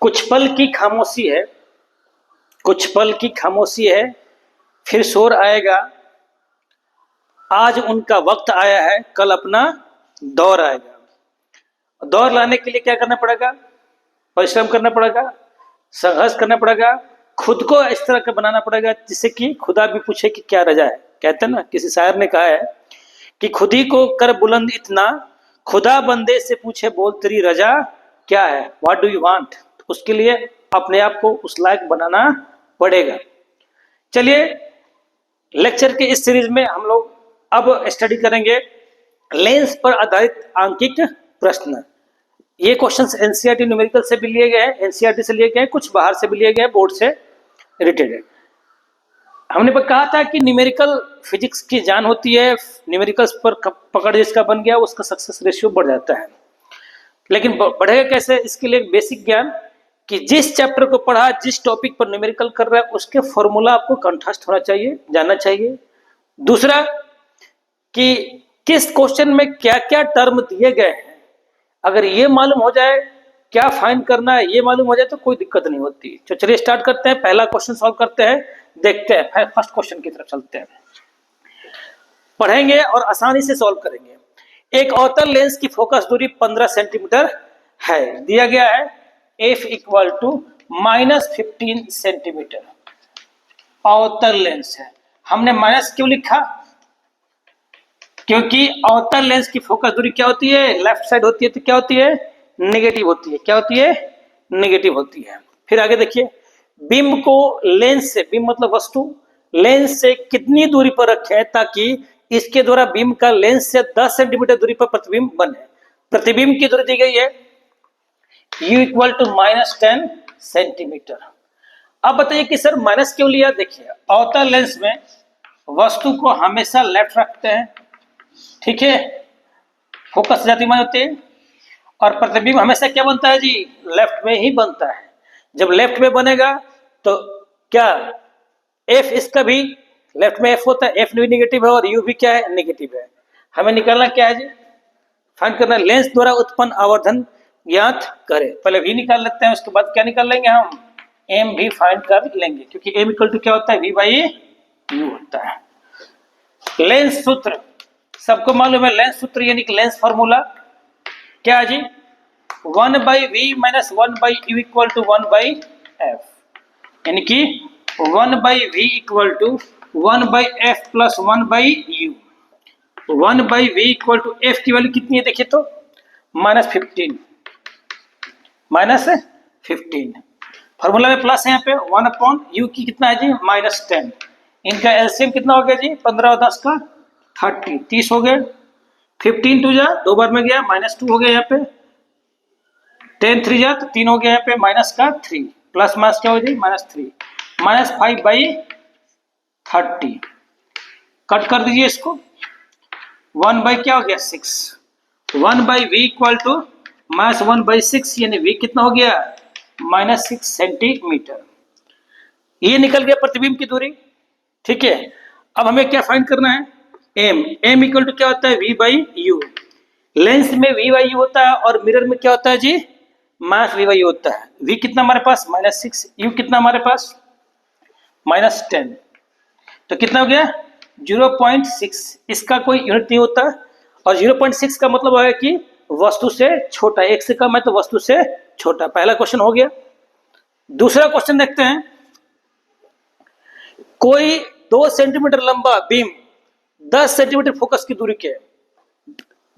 कुछ पल की खामोशी है, कुछ पल की खामोशी है, फिर शोर आएगा। आज उनका वक्त आया है, कल अपना दौर आएगा। दौर लाने के लिए क्या करना पड़ेगा? परिश्रम करना पड़ेगा, संघर्ष करना पड़ेगा, खुद को इस तरह का बनाना पड़ेगा जिससे कि खुदा भी पूछे कि क्या रजा है। कहते हैं ना, किसी शायर ने कहा है कि खुद ही को कर बुलंद इतना, खुदा बंदे से पूछे बोल तेरी रजा क्या है, व्हाट डू यू वांट। उसके लिए अपने आप को उस लायक बनाना पड़ेगा। चलिए, लेक्चर के इस सीरीज में हम लोग अब स्टडी करेंगे लेंस पर आधारित आंकिक प्रश्न। ये क्वेश्चंस एनसीईआरटी न्यूमेरिकल से भी लिए गए हैं, एनसीईआरटी से लिए गए हैं, कुछ बाहर से भी लिए गए हैं, बोर्ड से रिलेटेड है। हमने कहा था कि न्यूमेरिकल फिजिक्स की जान होती है, न्यूमेरिकल्स पर पकड़ जिसका बन गया उसका सक्सेस रेशियो बढ़ जाता है। लेकिन बढ़ेगा कैसे? इसके लिए बेसिक ज्ञान कि जिस चैप्टर को पढ़ा, जिस टॉपिक पर न्यूमेरिकल कर रहा है उसके फॉर्मूला आपको कंठस्थ होना चाहिए, जानना चाहिए। दूसरा कि किस क्वेश्चन में क्या क्या टर्म दिए गए हैं, अगर ये मालूम हो जाए क्या फाइंड करना है, ये मालूम हो जाए तो कोई दिक्कत नहीं होती। तो चलिए स्टार्ट करते हैं, पहला क्वेश्चन सॉल्व करते हैं, देखते हैं, फर्स्ट क्वेश्चन की तरफ चलते हैं, पढ़ेंगे और आसानी से सॉल्व करेंगे। एक अवतल लेंस की फोकस दूरी 15 सेंटीमीटर है, दिया गया है f इक्वल टू -15 सेंटीमीटर। अवतल लेंस है, हमने माइनस क्यों लिखा? क्योंकि अवतल लेंस की फोकस दूरी क्या होती है? लेफ्ट साइड होती है, तो क्या होती है? नेगेटिव होती है। क्या होती है? नेगेटिव होती है। फिर आगे देखिए, बीम को लेंस से, बीम मतलब वस्तु, लेंस से कितनी दूरी पर रखें ताकि इसके द्वारा बीम का लेंस से 10 सेंटीमीटर दूरी पर प्रतिबिंब बने। प्रतिबिंब की दूरी दी गई है u इक्वल टू -10 सेंटीमीटर। अब बताइए कि सर माइनस क्यों लिया? देखिए, अवतल लेंस में वस्तु को हमेशा लेफ्ट रखते हैं, ठीक है, फोकस जाती मान होते हैं, और प्रतिबिंब हमेशा क्या बनता है जी? लेफ्ट में ही बनता है। जब लेफ्ट में बनेगा तो क्या f इसका भी लेफ्ट में f होता है, f भी निगेटिव है और u भी क्या है? निगेटिव है। हमें निकालना क्या है जी? फाइंड करना लेंस द्वारा उत्पन्न आवर्धन ज्ञात करें। पहले v निकाल लेते हैं, उसके बाद क्या निकाल लेंगे? हम m भी फाइंड कर लेंगे, क्योंकि m इक्वल टू क्या होता है? v बाई u होता है। लेंस सूत्र सबको मालूम है, लेंस सूत्र यानी कि लेंस फॉर्मूला क्या है जी? 1/v minus 1/u equal to 1/f, यानी कि 1/v equal to 1/f plus 1/u। 1/v equal to f की वैल्यू कितनी है? देखिए तो -15, -15। फॉर्मूला में प्लस है, यहाँ पे 1/u की कितना है जी? -10। इनका एलसीएम कितना हो गया जी? 15 और 10 का 30, 30 हो गए। 15 2 जा, दो बार में गया, -2 हो गया यहाँ पे। 10 3 जा तो 3 हो गया यहाँ पे, माइनस का 3, प्लस माइनस क्या हो जाए? -3, -5/30। कट कर दीजिए इसको, 1 बाई क्या हो गया? 6। 1/v इक्वल टू -1/6, यानी v कितना हो गया? -6 सेंटीमीटर। ये निकल गया प्रतिबिंब की दूरी, ठीक है। अब हमें क्या फाइंड करना है? m इक्वल टू क्या होता है? v by u। लेंस में v बाई u होता है और मिरर में क्या होता है जी? -v बाई u होता है। v कितना हमारे पास? -6, u कितना हमारे पास? -10, तो कितना हो गया? 0.6। इसका कोई यूनिट नहीं होता, और 0.6 का मतलब है कि वस्तु से छोटा, एक से कम है तो वस्तु से छोटा। पहला क्वेश्चन हो गया। दूसरा क्वेश्चन देखते हैं। कोई 2 सेंटीमीटर लंबा बीम 10 सेंटीमीटर फोकस की दूरी के,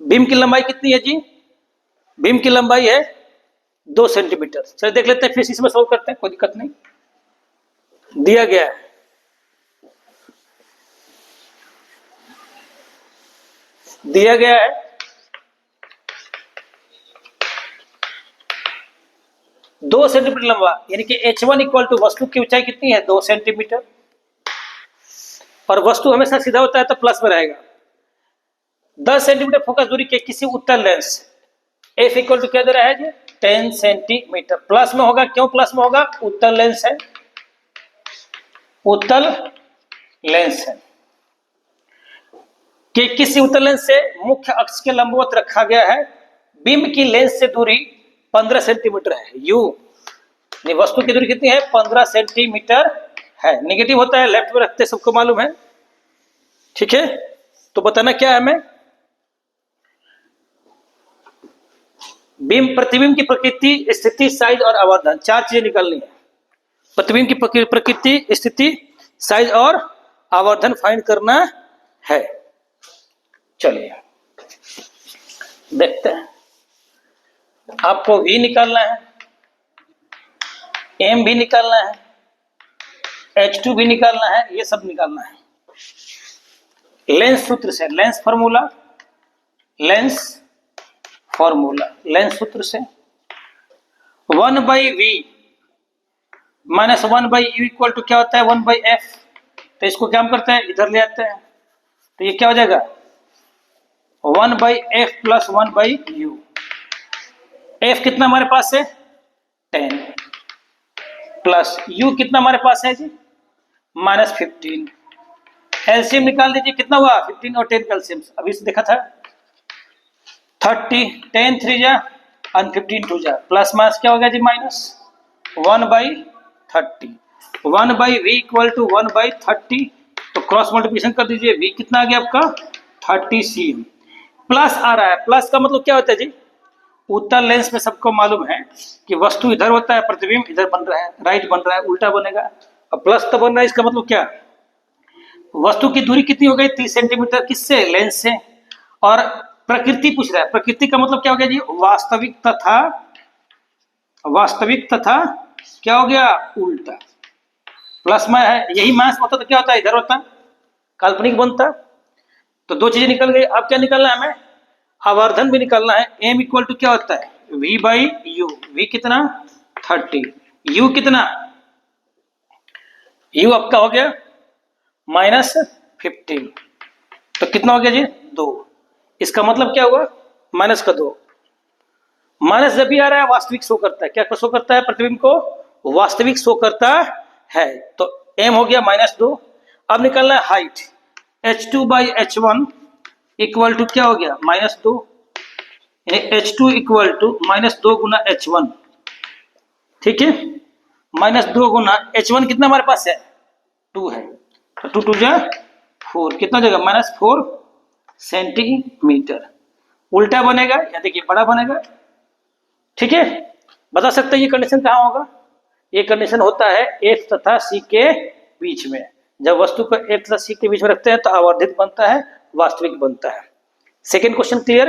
बीम की लंबाई कितनी है जी? बीम की लंबाई है 2 सेंटीमीटर। चलिए देख लेते हैं, फिर इसमें सॉल्व करते हैं, कोई दिक्कत नहीं। दिया गया है दिया गया है 2 सेंटीमीटर लंबा, यानी कि h1 इक्वल टू वस्तु की ऊंचाई कितनी है? 2 सेंटीमीटर, और वस्तु हमेशा सीधा होता है तो प्लस में रहेगा। 10 सेंटीमीटर फोकस दूरी के किसी उत्तल लेंस f इक्वल टू क्या दे रहा है जी? 10 सेंटीमीटर। प्लस में होगा, क्यों प्लस में होगा? उत्तल लेंस है, उत्तल लेंस है कि किसी उत्तल लेंस से मुख्य अक्ष के लंबवत रखा गया है। बीम की लेंस से दूरी 15 सेंटीमीटर है u, ये वस्तु की दूरी कितनी है? 15 सेंटीमीटर है। नेगेटिव होता है, लेफ्ट में रखते, सबको मालूम है। ठीक है, तो बताना क्या है हमें? बीम प्रतिबिंब की प्रकृति, स्थिति, साइज और आवर्धन, चार चीजें निकालनी है। प्रतिबिंब की प्रकृति, स्थिति, साइज और आवर्धन फाइंड करना है। चलिए देखते हैं। आपको V निकालना है, M भी निकालना है, H2 भी निकालना है, ये सब निकालना है। लेंस सूत्र से, लेंस फॉर्मूला, लेंस सूत्र से 1/v minus 1/u equal to क्या होता है? 1/f। तो इसको क्या हम करते हैं? इधर ले आते हैं, तो ये क्या हो जाएगा? 1/f plus 1/u। f कितना हमारे पास है? 10 प्लस u कितना हमारे पास है जी? -15। एलसीएम निकाल दीजिए, कितना हुआ? 15 और 10 का एलसीएम अभी से देखा था 30। 10 3 जा और 15 2 जा, प्लस माइनस क्या हो गया जी? -1/30। 1/v equal to 1/30। तो क्रॉस मल्टीप्लिकेशन कर दीजिए, v कितना आ गया आपका? 30 cm। प्लस आ रहा है, प्लस का मतलब क्या होता है जी? उत्तल लेंस में सबको मालूम है कि वस्तु इधर होता है, प्रतिबिंब इधर बन रहा है, राइट बन रहा है, उल्टा बनेगा। और प्लस तो बन रहा है, इसका मतलब क्या? वस्तु की दूरी कितनी हो गई? 30 सेंटीमीटर। किससे? लेंस से। और प्रकृति पूछ रहा है, प्रकृति का मतलब क्या हो गया जी? वास्तविक तथा क्या हो गया? उल्टा। प्लस में है, यही मास होता तो क्या होता है? इधर होता, काल्पनिक बनता। तो दो चीजें निकल गई। अब क्या निकलना है हमें? आवर्धन भी निकलना है। m इक्वल टू क्या होता है? v/u। v कितना? 30। u कितना? u आपका हो गया -15। तो कितना हो गया जी? 2। इसका मतलब क्या हुआ? माइनस का 2। माइनस जब भी आ रहा है वास्तविक शो करता है। क्या शो करता है? प्रतिबिंब को वास्तविक शो करता है। तो m हो गया -2। अब निकलना है हाइट, h2/h1 इक्वल टू क्या हो गया? -2। h2 equal to -2 Guna h1। ठीक है, -2 गुना h1 कितना हमारे पास है? 2 है। तो 2 2 जा 4, कितना जगह? -4 सेंटीमीटर। उल्टा बनेगा या देखिए बड़ा बनेगा। ठीक है, बता सकते हैं ये कंडीशन कहाँ होगा? ये कंडीशन होता है F तथा C के बीच में। जब वस्तु को F तथा C के बीच में रखते हैं तो आवर्धित बनता है, वास्तविक बनता है। Second question clear.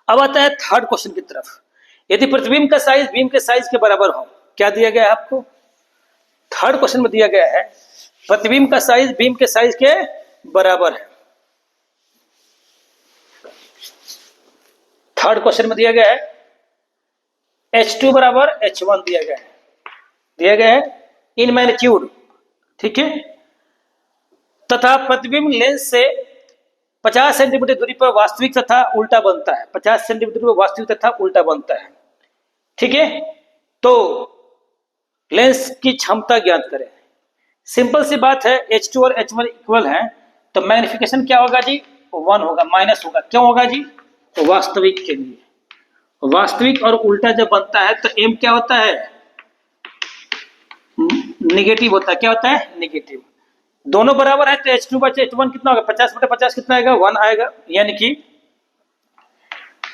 अब आता है थर्ड क्वेश्चन की तरफ। यदि प्रतिबिंब का साइज बीम के साइज के बराबर हो, क्या दिया गया है आपको? थर्ड क्वेश्चन में दिया गया है प्रतिबिंब का साइज बीम के साइज के बराबर है। थर्ड क्वेश्चन में दिया गया है h2 बराबर h1 दिया गया है इन मैग्नीट्यूड। ठीक है, तथा प्रतिबिंब लेंस से 50 सेंटीमीटर दूरी पर वास्तविक तथा उल्टा बनता है। 50 सेंटीमीटर दूरी पर वास्तविक तथा उल्टा बनता है। ठीक है, तो लेंस की क्षमता ज्ञात करें। सिंपल सी बात है, H2 और H1 इक्वल है, तो मैग्निफिकेशन क्या होगा जी? 1 होगा, माइनस होगा। क्यों होगा जी? तो वास्तविक के लिए। वास्तविक और उल्टा जब बनता है तो m क्या होता है? नेगेटिव होता है। क्या होता है? नेगेटिव। दोनों बराबर है तो H2/H1 कितना होगा? 50/50 कितना आएगा? 1 आएगा। यानी कि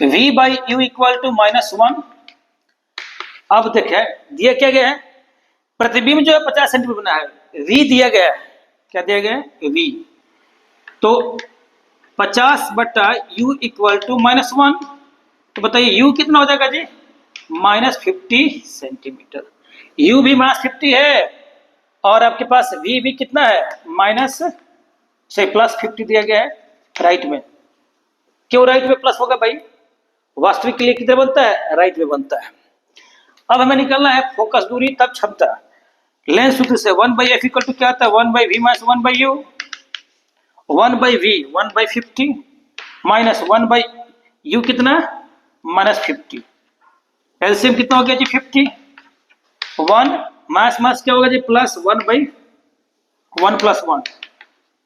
v/u इक्वल टू -1। अब देखें दिया क्या गया है? प्रतिबिंब जो है 50 सेंटीमीटर बना है, v दिया गया है। क्या दिया गया है? v। तो 50/u इक्वल टू -1। तो बताइए u कितना हो जाएगा जी? -50 सेंटीमीटर। u भी -50 है और आपके पास v भी कितना है? +50 दिया गया है राइट में। क्यों राइट में प्लस होगा भाई? वास्तविक के लिए किधर बनता है? राइट में बनता है। अब हमें निकालना है फोकस दूरी तब क्षमता। लेंस सूत्र से 1/f इक्वल टू क्या होता है? 1/v minus 1/u। 1/v 1/50 minus 1/u कितना? -50। एलसीएम कितना हो गया जी? 50। 1 मास क्या होगा जी? Plus 1/1 plus 1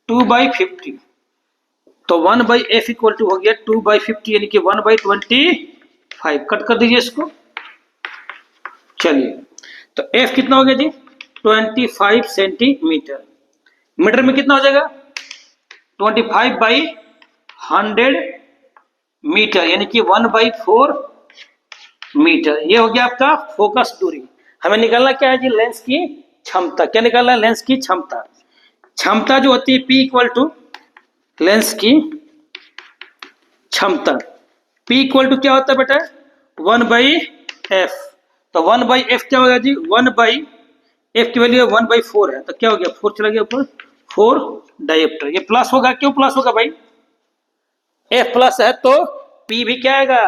2/50। तो 1/f इक्वल टू हो गया 2/50 यानी कि 1/25। कट कर दीजिए इसको। चलिए तो एफ कितना हो गया जी 25 सेंटीमीटर। मीटर में कितना हो जाएगा 25/100 मीटर, यानी कि 1/4 मीटर। ये हो गया आपका फोकस दूरी। हमें निकालना क्या है जी लेंस की क्षमता। क्या निकालना है लेंस की क्षमता। क्षमता जो होती है P इक्वल टू लेंस की क्षमता। P इक्वल टू क्या होता है बेटा 1/f। तो 1/f क्या होगा जी 1/f की वैल्यू 1/4 है, तो क्या हो गया 4 चला गया ऊपर 4 डायोप्टर। ये प्लस होगा, क्यों प्लस होगा भाई f प्लस है तो P भी क्या आएगा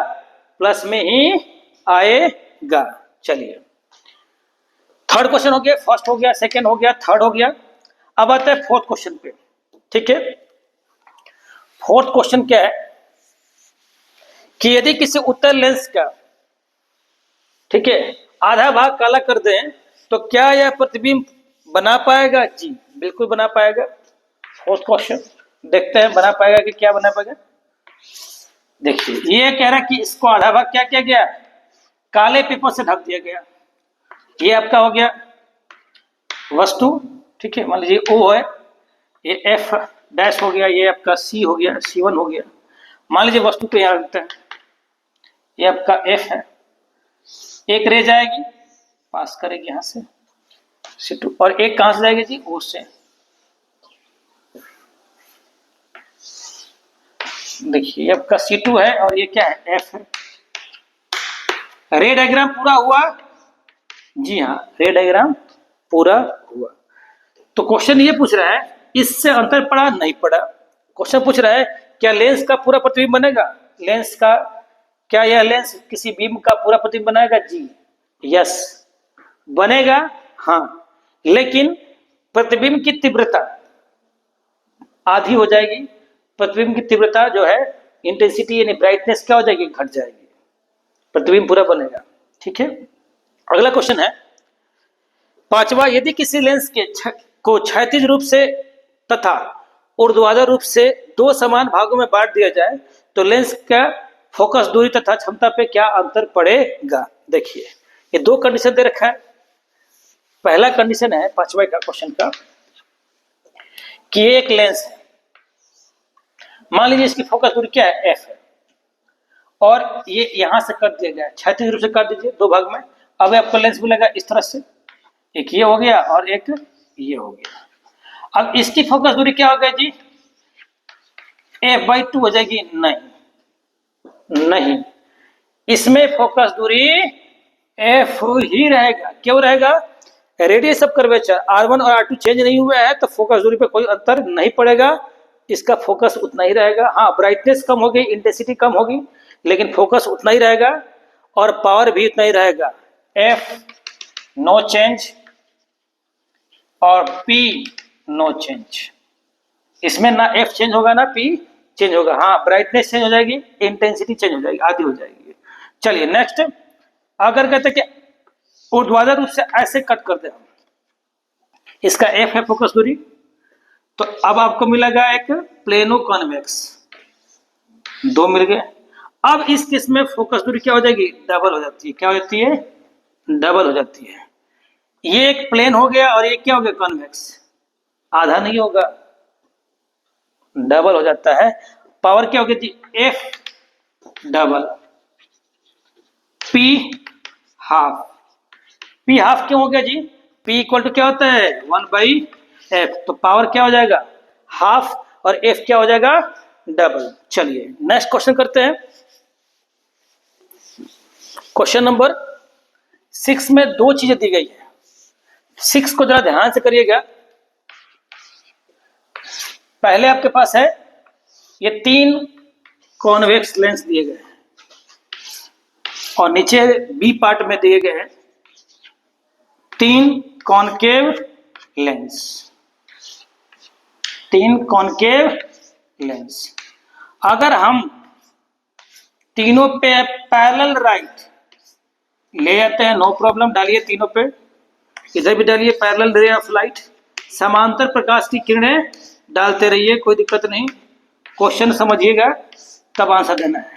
प्लस में ही आएगा। चलिए थर्ड क्वेश्चन हो गया, फर्स्ट हो गया, सेकंड हो गया, थर्ड हो गया। अब आते हैं फोर्थ क्वेश्चन पे। ठीक है, फोर्थ क्वेश्चन क्या है कि यदि किसी उत्तर लेंस का ठीक है आधा भाग काला कर दें तो क्या यह प्रतिबिंब बना पाएगा। जी बिल्कुल बना पाएगा। फोर्थ क्वेश्चन देखते हैं बना पाएगा कि क्या बना पाएगा। देखिए ये कह रहा है कि इसको आधा भाग क्या किया गया काले पेपर से ढक दिया गया। ये आपका हो गया वस्तु, ठीक है, मान लीजिए O है, ये F डैश हो गया, ये आपका C हो गया, C1 हो गया। मान लीजिए वस्तु को यहाँ रखते हैं, ये आपका F है। एक रे जाएगी पास करेगी यहाँ से C2, और एक कहां से जाएगी जी O से। देखिए ये आपका C2 है और ये क्या है F है। रे डायग्राम पूरा हुआ। जी हाँ रे डायग्राम पूरा हुआ। तो क्वेश्चन ये पूछ रहा है इससे अंतर पड़ा नहीं पड़ा। क्वेश्चन पूछ रहा है क्या लेंस का पूरा प्रतिबिंब बनेगा। लेंस का क्या यह लेंस किसी बीम का पूरा प्रतिबिंब बनाएगा। जी यस बनेगा। हाँ लेकिन प्रतिबिंब की तीव्रता आधी हो जाएगी। प्रतिबिंब की तीव्रता जो है इंटेंसिटी यानी ब्राइटनेस क्या हो जाएगी घट जाएगी। प्रतिबिंब पूरा बनेगा। ठीक है, अगला क्वेश्चन है पांचवा, यदि किसी लेंस के को क्षैतिज रूप से तथा ऊर्ध्वाधर रूप से दो समान भागों में बांट दिया जाए तो लेंस का फोकस दूरी तथा क्षमता पे क्या अंतर पड़ेगा। देखिए ये दो कंडीशन दे रखा है। पहला कंडीशन है पांचवा का क्वेश्चन का कि एक लेंस है, मान लीजिए इसकी फोकस दूरी क्या है f है, और ये यहां से कर दिया गया क्षैतिज रूप से कर दीजिए दो भाग में। अब आपका लेंस मिलेगा इस तरह से, एक ये हो गया और एक ये हो गया। अब इसकी फोकस दूरी क्या हो गई जी f/2 हो जाएगी। नहीं इसमें फोकस दूरी f ही रहेगा। क्यों रहेगा रेडियस ऑफ कर्वेचर R1 और R2 चेंज नहीं हुआ है तो फोकस दूरी पे कोई अंतर नहीं पड़ेगा। इसका फोकस उतना ही रहेगा। हाँ ब्राइटनेस कम होगी, इंटेंसिटी कम होगी, लेकिन फोकस उतना ही रहेगा और पावर भी उतना ही रहेगा। F नो चेंज और P नो चेंज। इसमें ना F चेंज होगा ना P चेंज होगा। हाँ ब्राइटनेस चेंज हो जाएगी, इंटेंसिटी चेंज हो जाएगी, आधी हो जाएगी। चलिए नेक्स्ट, अगर कहते कि ऊर्ध्वाधर रूप से ऐसे कट कर दे, इसका F है फोकस दूरी, तो अब आपको मिलेगा एक प्लेनो कॉन्वेक्स, दो मिल गए। अब इस केस में फोकस दूरी क्या हो जाएगी डबल हो जाती है। क्या हो जाती है डबल हो जाती है। ये एक प्लेन हो गया और ये क्या हो गया कॉन्वेक्स, आधा नहीं होगा डबल हो जाता है। पावर क्या हो गया जी F double P half. P half क्यों हो गया जी P इक्वल टू क्या होता है 1/f, तो पावर क्या हो जाएगा हाफ और F क्या हो जाएगा डबल। चलिए नेक्स्ट क्वेश्चन करते हैं। क्वेश्चन नंबर 6 में दो चीजें दी गई है। 6 को जरा ध्यान से करिएगा। पहले आपके पास है ये 3 कॉन्वेक्स लेंस दिए गए हैं और नीचे बी पार्ट में दिए गए हैं 3 कॉनकेव लेंस। 3 कॉनकेव लेंस अगर हम तीनों पे पैरेलल राइट ले आते हैं नो प्रॉब्लम, डालिए तीनों पे, इधर भी डालिए पैरेलल रे ऑफ लाइट, समांतर प्रकाश की किरणें डालते रहिए, कोई दिक्कत नहीं। क्वेश्चन समझिएगा तब आंसर देना है।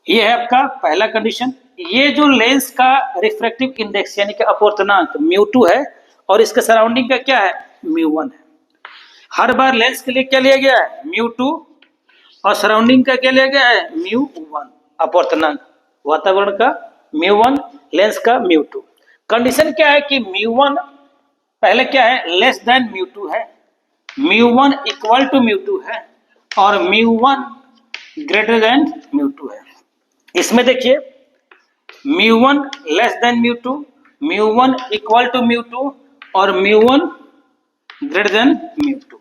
ये है आपका पहला कंडीशन। ये जो लेंस का रिफ्रैक्टिव इंडेक्स यानी कि अपवर्तनांक μ2 है और इसके सराउंडिंग का क्या है μ1 है। हर बार लेंस के लिए क्या लिया गया है μ2 और सराउंडिंग का क्या लिया गया है μ1, अपवर्तनांक वातावरण का μ1, लेंस का μ2। कंडीशन क्या है कि μ1 पहले क्या है लेस देन μ2 है, μ1 इक्वल टू μ2 है और μ1 ग्रेटर देन μ2 है। इसमें देखिए μ1 लेस देन μ2, μ1 इक्वल टू μ2 और μ1 ग्रेटर देन μ2।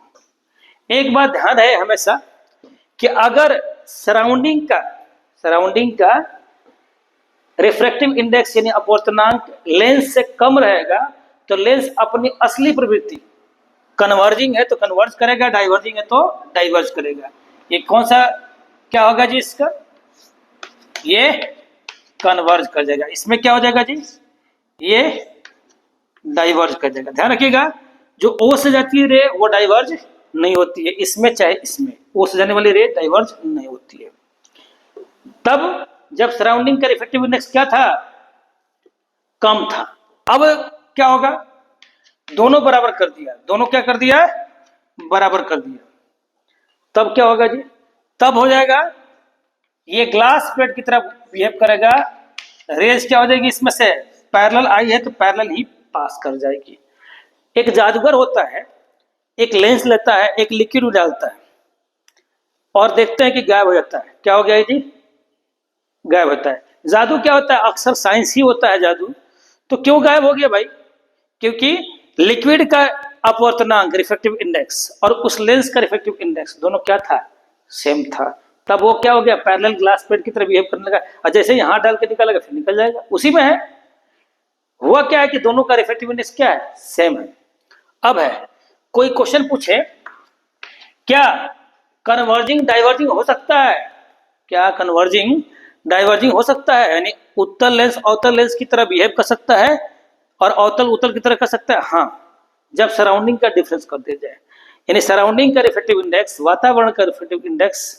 एक बात ध्यान है हमेशा कि अगर सराउंडिंग का रिफ्रैक्टिव इंडेक्स यानी अपवर्तनांक लेंस से कम रहेगा तो लेंस अपनी असली प्रवृत्ति कन्वर्जिंग है तो कन्वर्ज करेगा, डाइवर्जिंग है तो डाइवर्ज करेगा। ये कौन सा क्या होगा जी इसका, ये कन्वर्ज कर जाएगा। इसमें क्या हो जाएगा जी, ये डाइवर्ज कर जाएगा। ध्यान रखिएगा जो ओ से जाती है रे वो डाइवर्ज नहीं होती है, इसमें चाहे इसमें ओ से जाने वाली रे डाइवर्ज नहीं होती है। तब जब सराउंडिंग का रिफ्रैक्टिव इंडेक्स क्या था, कम था। अब क्या होगा, दोनों बराबर कर दिया, दोनों क्या कर दिया बराबर कर दिया। तब क्या होगा जी, तब हो जाएगा ये ग्लास प्लेट की तरफ बिहेव करेगा, रेज क्या हो जाएगी इसमें से पैरेलल आई है तो पैरेलल ही पास कर जाएगी। एक जादूगर होता है, एक लेंस लेता है, एक लिक्विड डालता है और देखते हैं कि गायब हो जाता है। क्या हो गया जी, गायब होता है। जादू क्या होता है, अक्सर साइंस ही होता है जादू। तो क्यों गायब हो गया भाई, क्योंकि लिक्विड का अपवर्तनांक रिफ्रैक्टिव इंडेक्स और उस लेंस का रिफ्रैक्टिव इंडेक्स दोनों क्या था, सेम था। तब वो क्या हो गया, पैरेलल ग्लास प्लेट की तरह बिहेव करने लगा और जैसे ही हाथ डाल के निकालेगा फिर निकल जाएगा, उसी में है। हुआ क्या है कि दोनों का रिफ्रैक्टिव इंडेक्स क्या है, सेम है। अब है कोई क्वेश्चन पूछे क्या कन्वर्जिंग डाइवर्जिंग हो सकता है, क्या कन्वर्जिंग डाइवर्जिंग हो सकता है, यानी उत्तल लेंस अवतल लेंस की तरह बिहेव कर सकता है और अवतल उत्तल की तरह कर सकता है। हाँ, जब सराउंडिंग का डिफरेंस कर दिया जाए, यानी सराउंडिंग का रिफ्रैक्टिव इंडेक्स वातावरण का रिफ्रैक्टिव इंडेक्स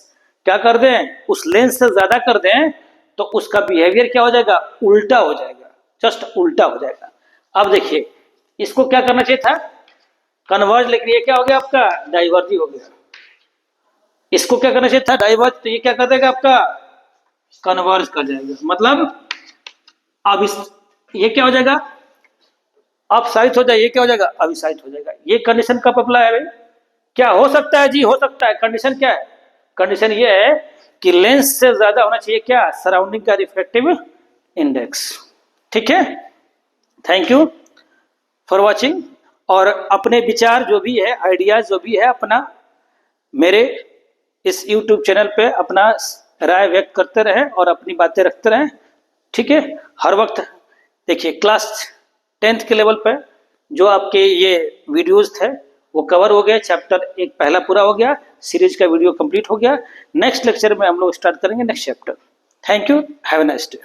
क्या कर दें, उस लेंस से ज्यादा कर दें तो उसका बिहेवियर क्या हो जाएगा, उल्टा हो जाएगा, जस्ट उल्टा हो जाएगा। अब देखिए इसको क्या करना चाहिए था, कन्वर्ज, लेकिन ये क्या हो गया आपका डाइवर्ज हो गया। इसको क्या करना चाहिए था, डाइवर्ज, तो ये क्या कर देगा आपका कन्वर्ज कर जाएगा। मतलब अब इस ये क्या हो जाएगा, अपसाइड हो जाए, ये क्या हो जाएगा अभिसाइड हो जाएगा। ये कंडीशन कब अप्लाई है भाई, क्या हो सकता है जी, हो सकता है। कंडीशन क्या है, कंडीशन ये है कि लेंस से ज्यादा होना चाहिए क्या, सराउंडिंग का रिफ्रैक्टिव इंडेक्स। ठीक है, थैंक यू फॉर वॉचिंग। और अपने विचार जो भी है, आइडियाज जो भी है, अपना मेरे इस YouTube चैनल पे अपना राय व्यक्त करते रहें और अपनी बातें रखते रहें। ठीक है, हर वक्त देखिए क्लास 10th के लेवल पे जो आपके ये वीडियोस थे वो कवर हो गया, चैप्टर 1 पहला पूरा हो गया, सीरीज का वीडियो कंप्लीट हो गया। नेक्स्ट लेक्चर में हम लोग स्टार्ट करेंगे next chapter. Thank you, have a nice day.